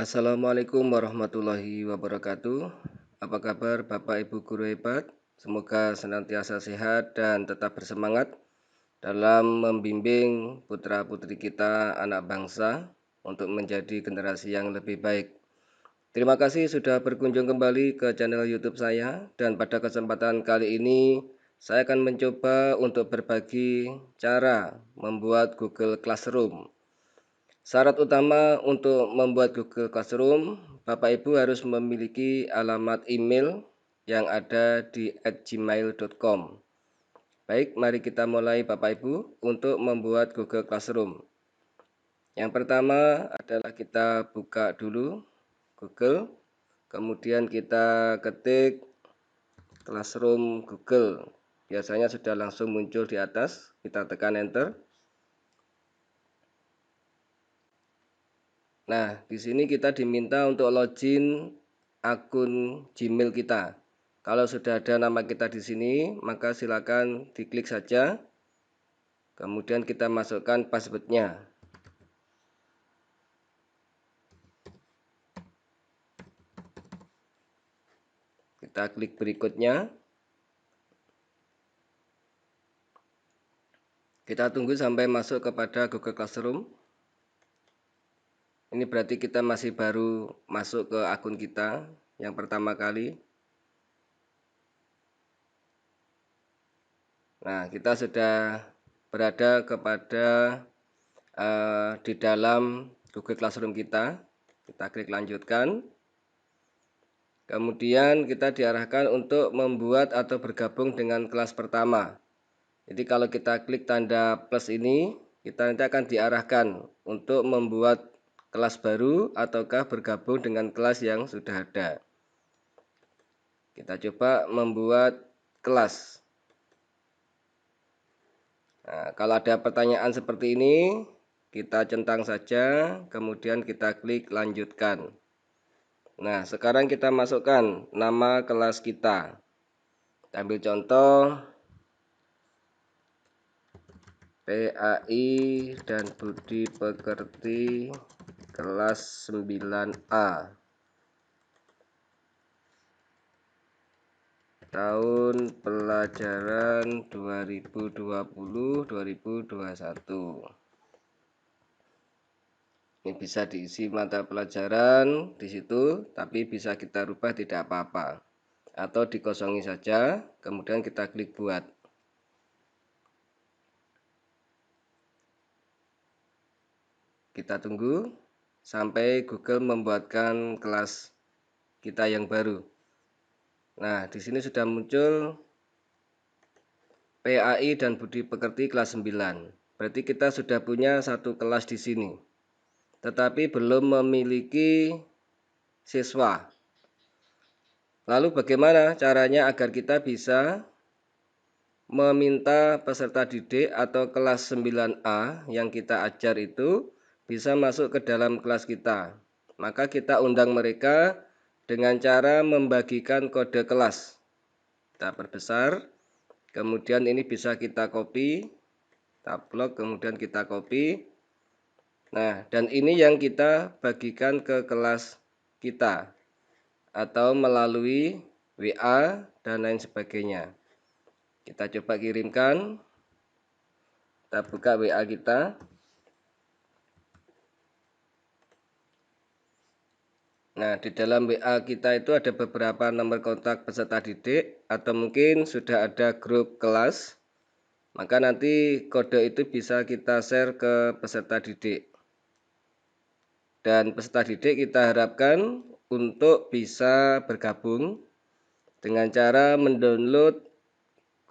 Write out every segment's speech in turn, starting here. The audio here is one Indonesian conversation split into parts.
Assalamualaikum warahmatullahi wabarakatuh. Apa kabar Bapak Ibu guru hebat? Semoga senantiasa sehat dan tetap bersemangat dalam membimbing putra-putri kita anak bangsa untuk menjadi generasi yang lebih baik. Terima kasih sudah berkunjung kembali ke channel YouTube saya, dan pada kesempatan kali ini saya akan mencoba untuk berbagi cara membuat Google Classroom. Syarat utama untuk membuat Google Classroom, Bapak Ibu harus memiliki alamat email yang ada di @gmail.com. Baik, mari kita mulai Bapak Ibu untuk membuat Google Classroom. Yang pertama adalah kita buka dulu Google, kemudian kita ketik Classroom Google. Biasanya sudah langsung muncul di atas, kita tekan enter. Nah, di sini kita diminta untuk login akun Gmail kita. Kalau sudah ada nama kita di sini, maka silakan diklik saja. Kemudian kita masukkan passwordnya. Kita klik berikutnya. Kita tunggu sampai masuk kepada Google Classroom. Ini berarti kita masih baru masuk ke akun kita yang pertama kali. Nah, kita sudah berada kepada di dalam Google Classroom kita. Kita klik lanjutkan. Kemudian kita diarahkan untuk membuat atau bergabung dengan kelas pertama. Jadi kalau kita klik tanda plus ini, kita nanti akan diarahkan untuk membuat kelas baru ataukah bergabung dengan kelas yang sudah ada. Kita coba membuat kelas. Nah, kalau ada pertanyaan seperti ini, kita centang saja, kemudian kita klik lanjutkan. Nah, sekarang kita masukkan nama kelas kita. Kita ambil contoh PAI dan Budi Pekerti kelas 9A. Tahun pelajaran 2020-2021. Ini bisa diisi mata pelajaran di situ, tapi bisa kita rubah tidak apa-apa. Atau dikosongi saja, kemudian kita klik buat. Kita tunggu sampai Google membuatkan kelas kita yang baru. Nah, di sini sudah muncul PAI dan Budi Pekerti kelas 9. Berarti kita sudah punya satu kelas di sini. Tetapi belum memiliki siswa. Lalu bagaimana caranya agar kita bisa meminta peserta didik atau kelas 9A yang kita ajar itu bisa masuk ke dalam kelas kita? Maka kita undang mereka dengan cara membagikan kode kelas. Kita perbesar, kemudian ini bisa kita copy, tab blok, kemudian kita copy. Nah, dan ini yang kita bagikan ke kelas kita atau melalui WA dan lain sebagainya. Kita coba kirimkan. Kita buka WA kita. Nah, di dalam WA kita itu ada beberapa nomor kontak peserta didik atau mungkin sudah ada grup kelas. Maka nanti kode itu bisa kita share ke peserta didik. Dan peserta didik kita harapkan untuk bisa bergabung dengan cara mendownload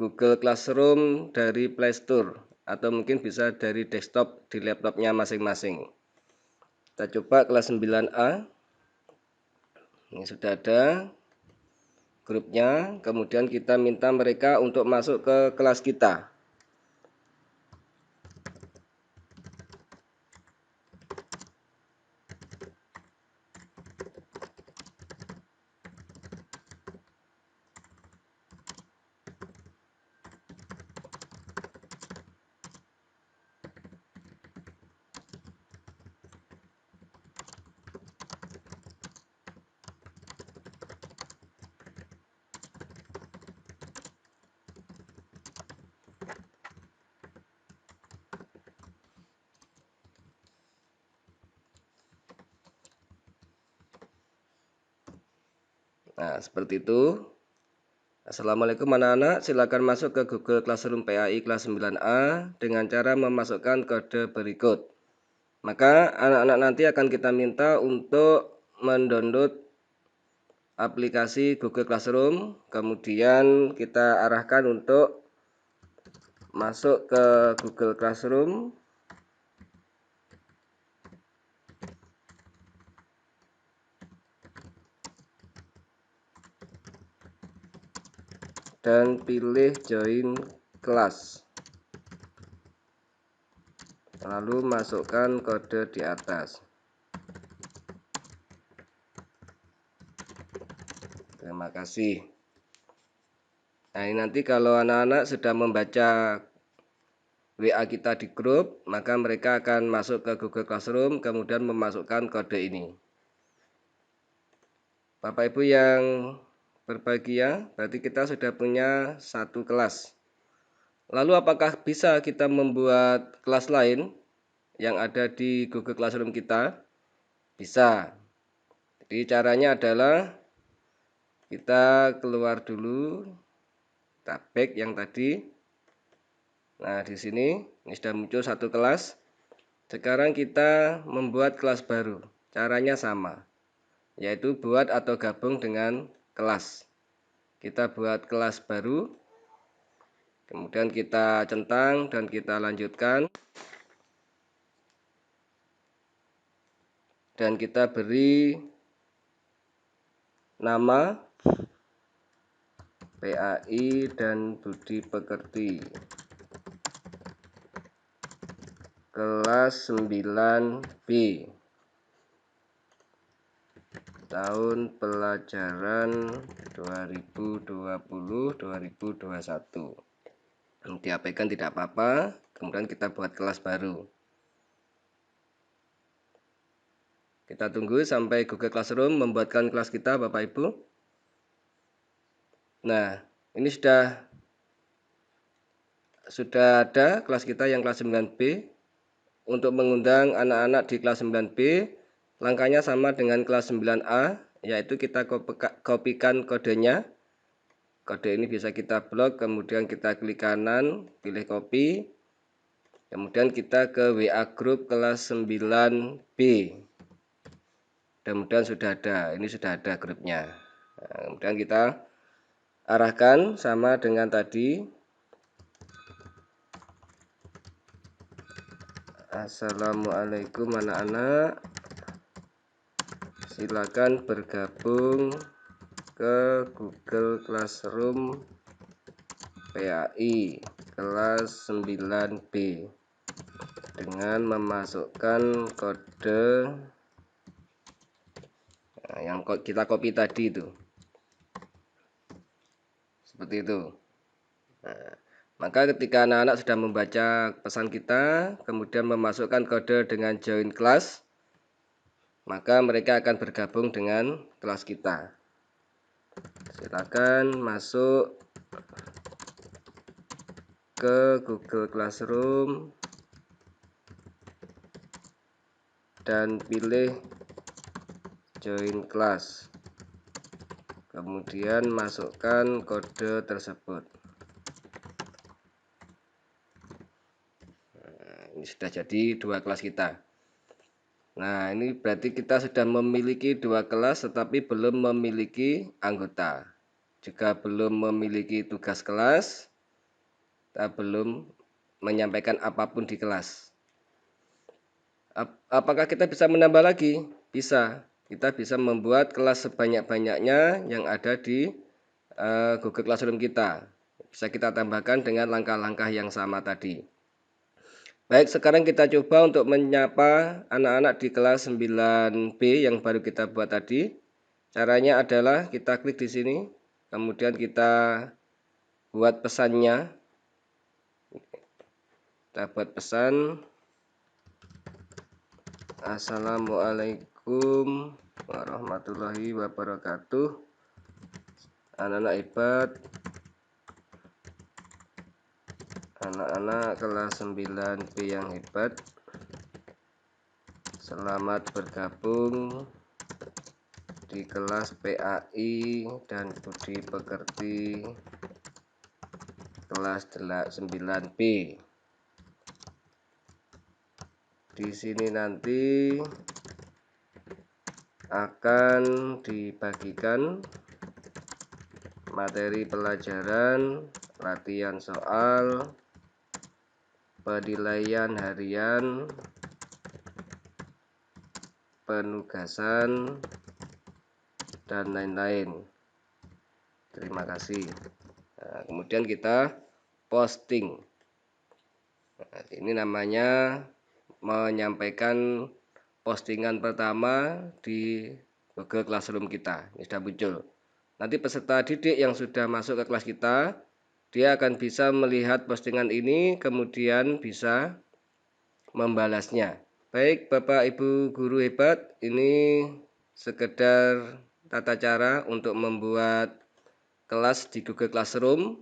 Google Classroom dari Play Store atau mungkin bisa dari desktop di laptopnya masing-masing. Kita coba kelas 9A. Ini sudah ada grupnya, kemudian kita minta mereka untuk masuk ke kelas kita. Nah, seperti itu. Assalamualaikum anak-anak, silakan masuk ke Google Classroom PAI kelas 9A dengan cara memasukkan kode berikut. Maka anak-anak nanti akan kita minta untuk mendownload aplikasi Google Classroom, kemudian kita arahkan untuk masuk ke Google Classroom. Dan pilih join kelas, lalu masukkan kode di atas. Terima kasih. Nah, ini nanti kalau anak-anak sudah membaca WA kita di grup, maka mereka akan masuk ke Google Classroom kemudian memasukkan kode ini. Bapak Ibu yang berbahagia, berarti kita sudah punya satu kelas. Lalu apakah bisa kita membuat kelas lain yang ada di Google Classroom kita? Bisa. Jadi caranya adalah kita keluar dulu, kita back yang tadi. Nah, di sini ini sudah muncul satu kelas. Sekarang kita membuat kelas baru. Caranya sama, yaitu buat atau gabung dengan kelas. Kita buat kelas baru, kemudian kita centang dan kita lanjutkan. Dan kita beri nama PAI dan Budi Pekerti. Kelas 9B. Tahun pelajaran 2020-2021. Diabaikan tidak apa-apa, kemudian kita buat kelas baru. Kita tunggu sampai Google Classroom membuatkan kelas kita, Bapak Ibu. Nah, ini sudah ada kelas kita yang kelas 9B. Untuk mengundang anak-anak di kelas 9B, langkahnya sama dengan kelas 9A, yaitu kita kopikan kodenya. Kode ini bisa kita blok, kemudian kita klik kanan, pilih copy, kemudian kita ke WA group kelas 9B. Mudah-mudahan sudah ada, ini sudah ada grupnya. Nah, kemudian kita arahkan sama dengan tadi. Assalamualaikum anak-anak, silakan bergabung ke Google Classroom PAI kelas 9B dengan memasukkan kode yang kita copy tadi itu. Seperti itu. Nah, maka ketika anak-anak sudah membaca pesan kita, kemudian memasukkan kode dengan join class, maka mereka akan bergabung dengan kelas kita. Silakan masuk ke Google Classroom dan pilih join class. Kemudian masukkan kode tersebut. Nah, ini sudah jadi dua kelas kita. Nah, ini berarti kita sudah memiliki dua kelas tetapi belum memiliki anggota. Jika belum memiliki tugas kelas, kita belum menyampaikan apapun di kelas. Apakah kita bisa menambah lagi? Bisa. Kita bisa membuat kelas sebanyak-banyaknya yang ada di Google Classroom kita. Bisa kita tambahkan dengan langkah-langkah yang sama tadi. Baik, sekarang kita coba untuk menyapa anak-anak di kelas 9B yang baru kita buat tadi. Caranya adalah kita klik di sini, kemudian kita buat pesannya. Kita buat pesan. Assalamualaikum warahmatullahi wabarakatuh. Anak-anak hebat, anak-anak kelas 9B yang hebat, selamat bergabung di kelas PAI dan Budi Pekerti kelas 9B. Di sini nanti akan dibagikan materi pelajaran, latihan soal, penilaian harian, penugasan, dan lain-lain. Terima kasih. Nah, kemudian kita posting. Nah, ini namanya menyampaikan postingan pertama di Google Classroom kita. Ini sudah muncul. Nanti peserta didik yang sudah masuk ke kelas kita, dia akan bisa melihat postingan ini, kemudian bisa membalasnya. Baik Bapak Ibu guru hebat, ini sekedar tata cara untuk membuat kelas di Google Classroom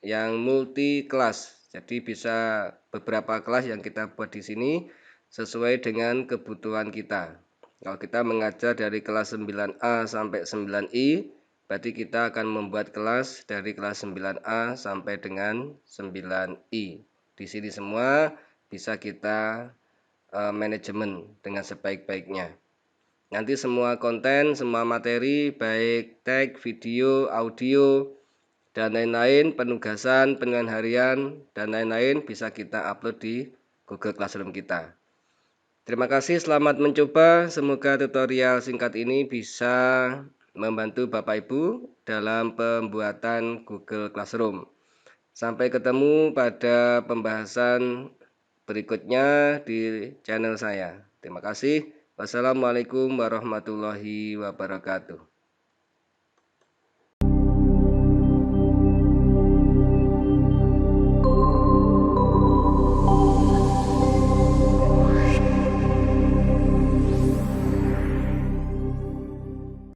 yang multi kelas. Jadi bisa beberapa kelas yang kita buat di sini sesuai dengan kebutuhan kita. Kalau kita mengajar dari kelas 9A sampai 9I, berarti kita akan membuat kelas dari kelas 9A sampai dengan 9I. Di sini semua bisa kita manajemen dengan sebaik-baiknya. Nanti semua konten, semua materi, baik teks, video, audio, dan lain-lain, penugasan, penilaian harian, dan lain-lain bisa kita upload di Google Classroom kita. Terima kasih, selamat mencoba. Semoga tutorial singkat ini bisa membantu Bapak Ibu dalam pembuatan Google Classroom. Sampai ketemu pada pembahasan berikutnya di channel saya. Terima kasih. Wassalamualaikum warahmatullahi wabarakatuh.